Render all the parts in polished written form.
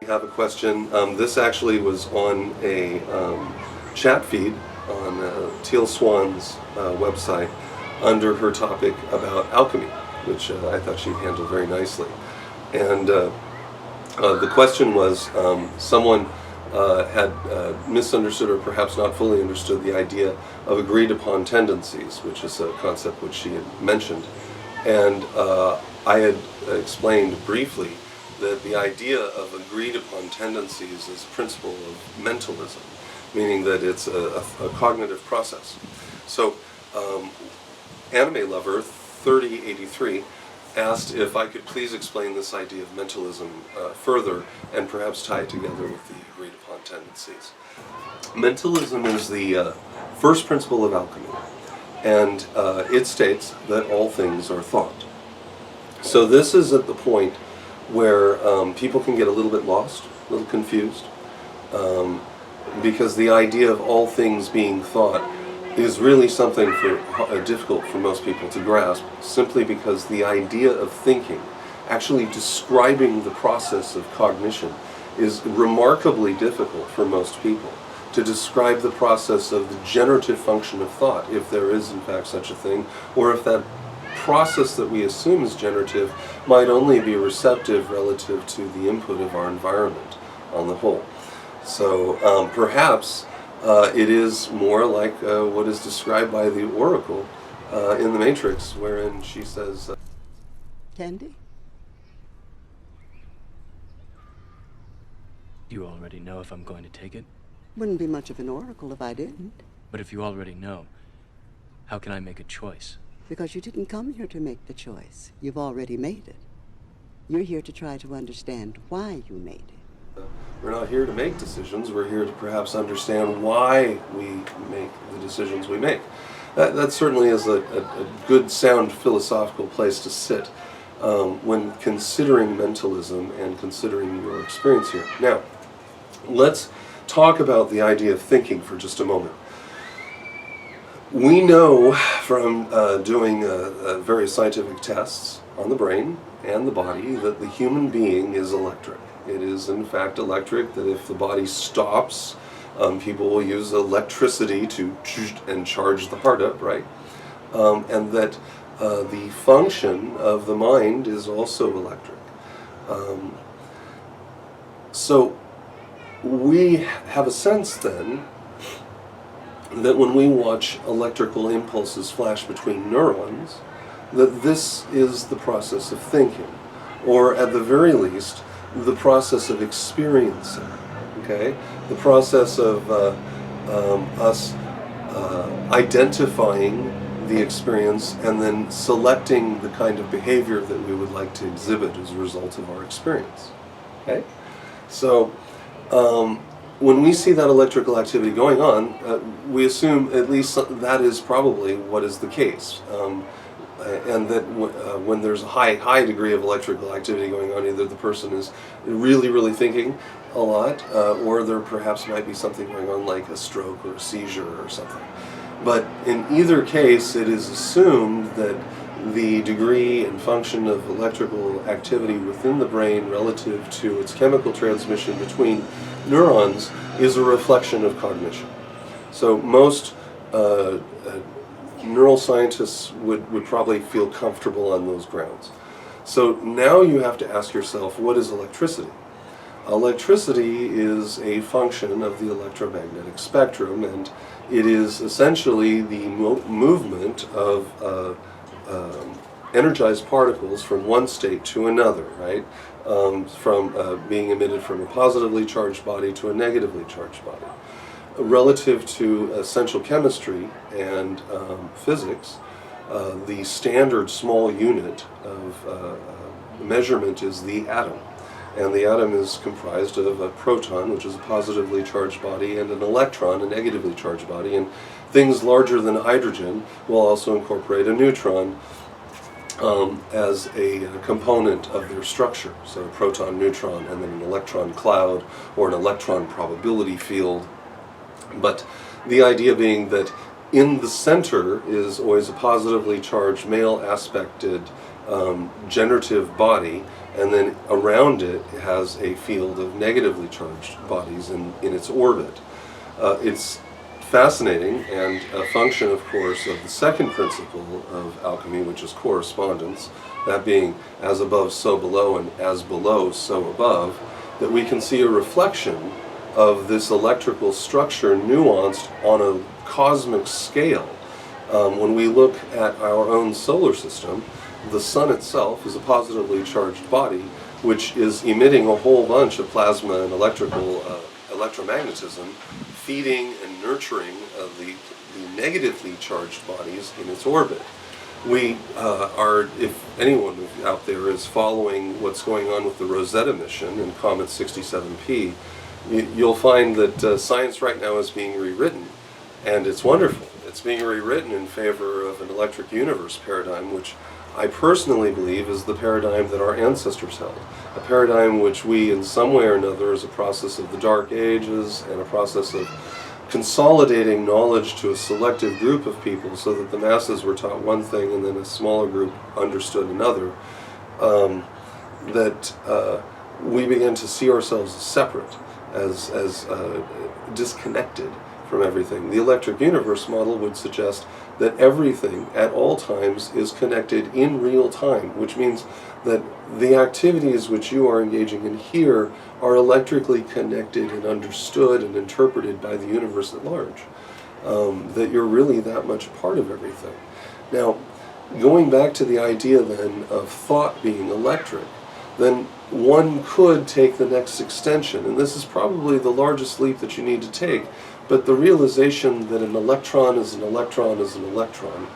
have a question. This actually was on a chat feed on Teal Swan's website under her topic about alchemy, which I thought she handled very nicely. And the question was, someone had misunderstood or perhaps not fully understood the idea of agreed upon tendencies, which is a concept which she had mentioned. And I had explained briefly that the idea of agreed upon tendencies is a principle of mentalism, meaning that it's a cognitive process. So Anime Lover 3083 asked if I could please explain this idea of mentalism further and perhaps tie it together with the agreed upon tendencies. Mentalism is the first principle of alchemy, and it states that all things are thought. So this is at the point where people can get a little bit lost, a little confused, because the idea of all things being thought is really something difficult for most people to grasp, simply because the idea of thinking, actually describing the process of cognition, is remarkably difficult for most people. To describe the process of the generative function of thought, if there is in fact such a thing, or if that process that we assume is generative might only be receptive relative to the input of our environment on the whole. So perhaps it is more like what is described by the Oracle in the Matrix, wherein she says, Candy? You already know if I'm going to take it? Wouldn't be much of an oracle if I didn't. But if you already know, how can I make a choice? Because you didn't come here to make the choice. You've already made it. You're here to try to understand why you made it. we're not here to make decisions, we're here to perhaps understand why we make the decisions we make. That certainly is a good, sound philosophical place to sit when considering mentalism and considering your experience here. Now, let's talk about the idea of thinking for just a moment. We know from doing various scientific tests on the brain and the body that the human being is electric. It is in fact electric, that if the body stops, people will use electricity to and charge the heart up, right? And that the function of the mind is also electric. So we have a sense then that when we watch electrical impulses flash between neurons, that this is the process of thinking, or at the very least, the process of experiencing, okay? The process of us identifying the experience and then selecting the kind of behavior that we would like to exhibit as a result of our experience, okay? So, when we see that electrical activity going on, we assume at least that is probably what is the case. And that when there's a high degree of electrical activity going on, either the person is really thinking a lot, or there perhaps might be something going on like a stroke or a seizure or something. But in either case, it is assumed that the degree and function of electrical activity within the brain relative to its chemical transmission between neurons is a reflection of cognition. So most neuroscientists would probably feel comfortable on those grounds. So now you have to ask yourself, what is electricity? Electricity is a function of the electromagnetic spectrum, and it is essentially the movement of energized particles from one state to another, right? From being emitted from a positively charged body to a negatively charged body. Relative to essential chemistry and physics, the standard small unit of measurement is the atom. And the atom is comprised of a proton, which is a positively charged body, and an electron, a negatively charged body. And things larger than hydrogen will also incorporate a neutron as a component of their structure. So a proton, neutron, and then an electron cloud or an electron probability field. But the idea being that in the center is always a positively charged male aspected generative body, and then around it has a field of negatively charged bodies in its orbit. It's fascinating, and a function, of course, of the second principle of alchemy, which is correspondence, that being as above, so below, and as below, so above, that we can see a reflection of this electrical structure nuanced on a cosmic scale. When we look at our own solar system, the sun itself is a positively charged body, which is emitting a whole bunch of plasma and electromagnetism, feeding and nurturing the negatively charged bodies in its orbit. We are, if anyone out there is following what's going on with the Rosetta mission and Comet 67P, you'll find that science right now is being rewritten, and it's wonderful. It's being rewritten in favor of an electric universe paradigm, which I personally believe is the paradigm that our ancestors held, a paradigm which we, in some way or another, as a process of the Dark Ages and a process of consolidating knowledge to a selective group of people so that the masses were taught one thing and then a smaller group understood another, we began to see ourselves as separate, as disconnected from everything. The electric universe model would suggest that everything at all times is connected in real time, which means that the activities which you are engaging in here are electrically connected and understood and interpreted by the universe at large. That you're really that much a part of everything. Now, going back to the idea then of thought being electric, then one could take the next extension, and this is probably the largest leap that you need to take, but the realization that an electron is an electron is an electron,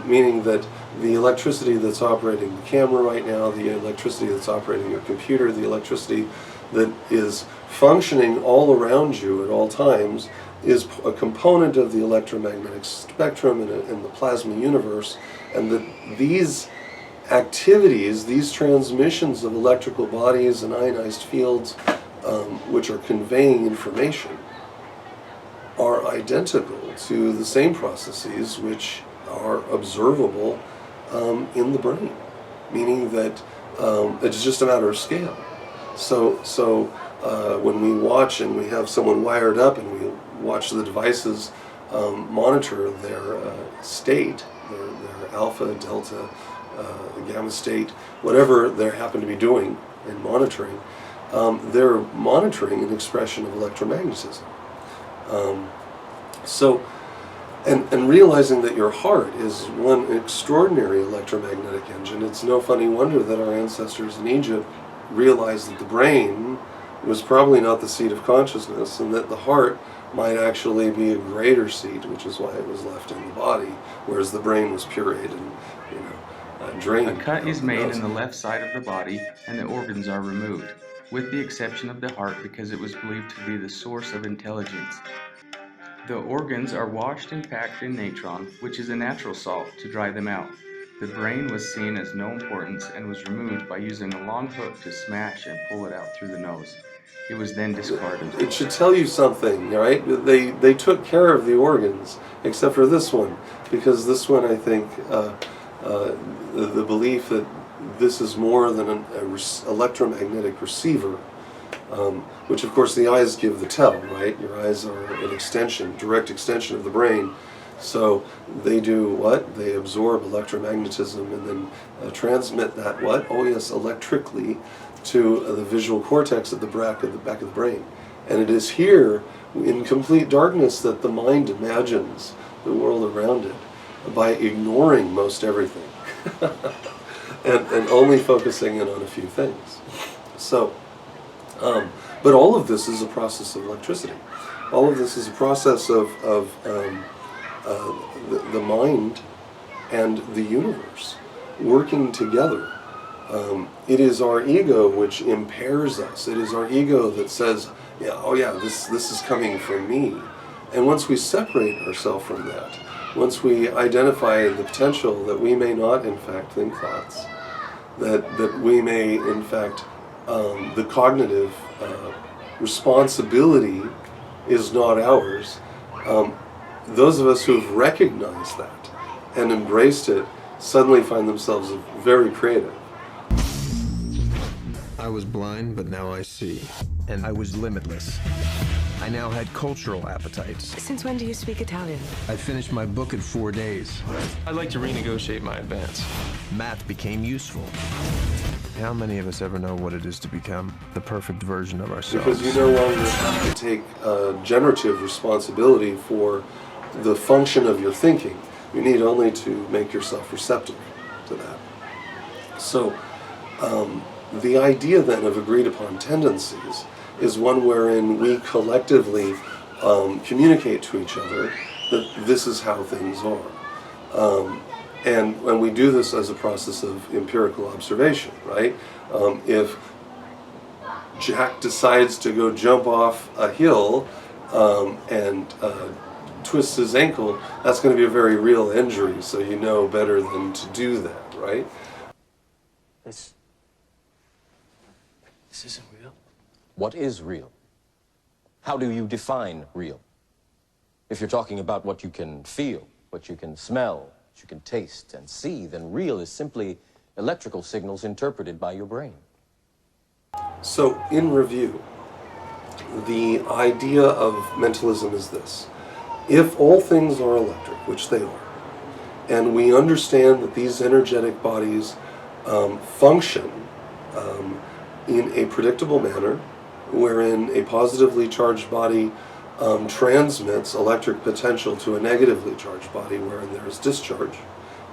meaning that the electricity that's operating the camera right now, the electricity that's operating your computer, the electricity that is functioning all around you at all times is a component of the electromagnetic spectrum in the plasma universe, and that these activities, these transmissions of electrical bodies and ionized fields, which are conveying information, are identical to the same processes which are observable in the brain, meaning that it's just a matter of scale. So when we watch and we have someone wired up and we watch the devices monitor their state, their alpha, delta, gamma state, whatever they happen to be doing and monitoring, they're monitoring an expression of electromagnetism. And realizing that your heart is one extraordinary electromagnetic engine, it's no funny wonder that our ancestors in Egypt realized that the brain was probably not the seat of consciousness, and that the heart might actually be a greater seat, which is why it was left in the body, whereas the brain was pureed and drained. A cut is made in the left side of the body, and the organs are removed, with the exception of the heart because it was believed to be the source of intelligence. The organs are washed and packed in natron, which is a natural salt, to dry them out. The brain was seen as no importance and was removed by using a long hook to smash and pull it out through the nose. It was then discarded. It should tell you something, right? They took care of the organs, except for this one, because this one, I think, the belief that this is more than an electromagnetic receiver, which of course the eyes give the tell, right? Your eyes are an extension, direct extension of the brain. So they do what? They absorb electromagnetism and then transmit that what? Oh yes, electrically to the visual cortex at the back of the brain. And it is here in complete darkness that the mind imagines the world around it by ignoring most everything and only focusing in on a few things. So, but all of this is a process of electricity. All of this is a process of the mind and the universe working together. It is our ego which impairs us. It is our ego that says, yeah, oh yeah, this is coming from me. And once we separate ourselves from that, once we identify the potential that we may not in fact think thoughts, that we may in fact, the cognitive responsibility is not ours, those of us who've recognized that and embraced it suddenly find themselves very creative. I was blind, but now I see. And I was limitless. I now had cultural appetites. Since when do you speak Italian? I finished my book in 4 days. I'd like to renegotiate my advance. Math became useful. How many of us ever know what it is to become the perfect version of ourselves? Because you no longer have to take generative responsibility for the function of your thinking. You need only to make yourself receptive to that. So, the idea then of agreed upon tendencies is one wherein we collectively communicate to each other that this is how things are. And when we do this as a process of empirical observation, right? If Jack decides to go jump off a hill and twists his ankle, that's going to be a very real injury, so you know better than to do that, right? This isn't real. What is real? How do you define real? If you're talking about what you can feel, what you can smell, what you can taste and see, then real is simply electrical signals interpreted by your brain. So, in review, the idea of mentalism is this. If all things are electric, which they are, and we understand that these energetic bodies function in a predictable manner, wherein a positively charged body transmits electric potential to a negatively charged body wherein there is discharge.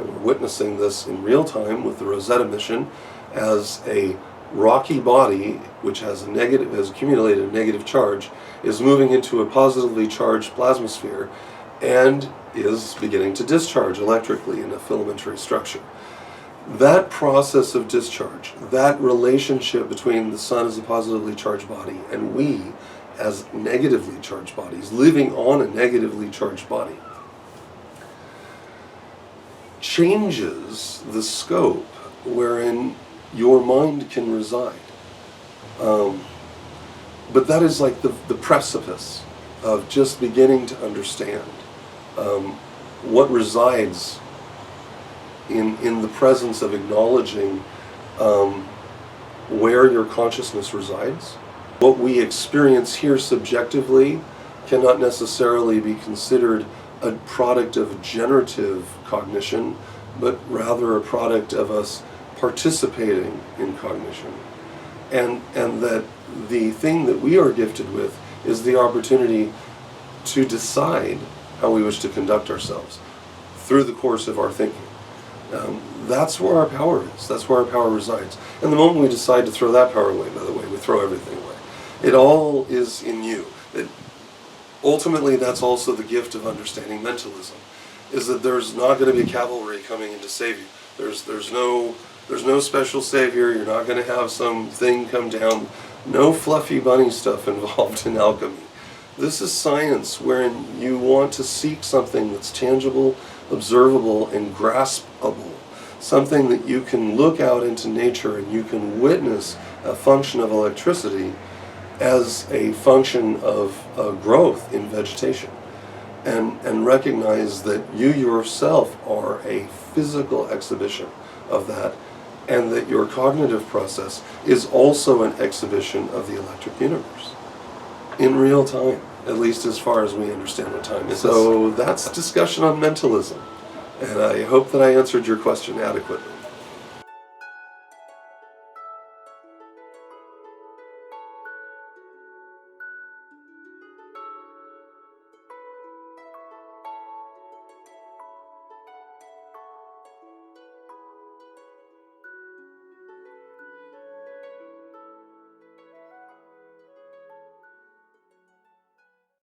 And we're witnessing this in real time with the Rosetta mission as a rocky body, which has accumulated a negative charge, is moving into a positively charged plasmasphere and is beginning to discharge electrically in a filamentary structure. That process of discharge, that relationship between the sun as a positively charged body and we as negatively charged bodies, living on a negatively charged body, changes the scope wherein your mind can reside. But that is like the precipice of just beginning to understand what resides in the presence of acknowledging where your consciousness resides. What we experience here subjectively cannot necessarily be considered a product of generative cognition, but rather a product of us participating in cognition. And that the thing that we are gifted with is the opportunity to decide how we wish to conduct ourselves through the course of our thinking. That's where our power is. That's where our power resides. And the moment we decide to throw that power away, by the way, we throw everything away. It all is in you. Ultimately, that's also the gift of understanding mentalism, is that there's not going to be cavalry coming in to save you. There's no special savior. You're not going to have something come down. No fluffy bunny stuff involved in alchemy. This is science wherein you want to seek something that's tangible, observable, and graspable. Something that you can look out into nature and you can witness a function of electricity as a function of growth in vegetation. And recognize that you yourself are a physical exhibition of that, and that your cognitive process is also an exhibition of the electric universe in real time, at least as far as we understand what time is. So that's discussion on mentalism, and I hope that I answered your question adequately.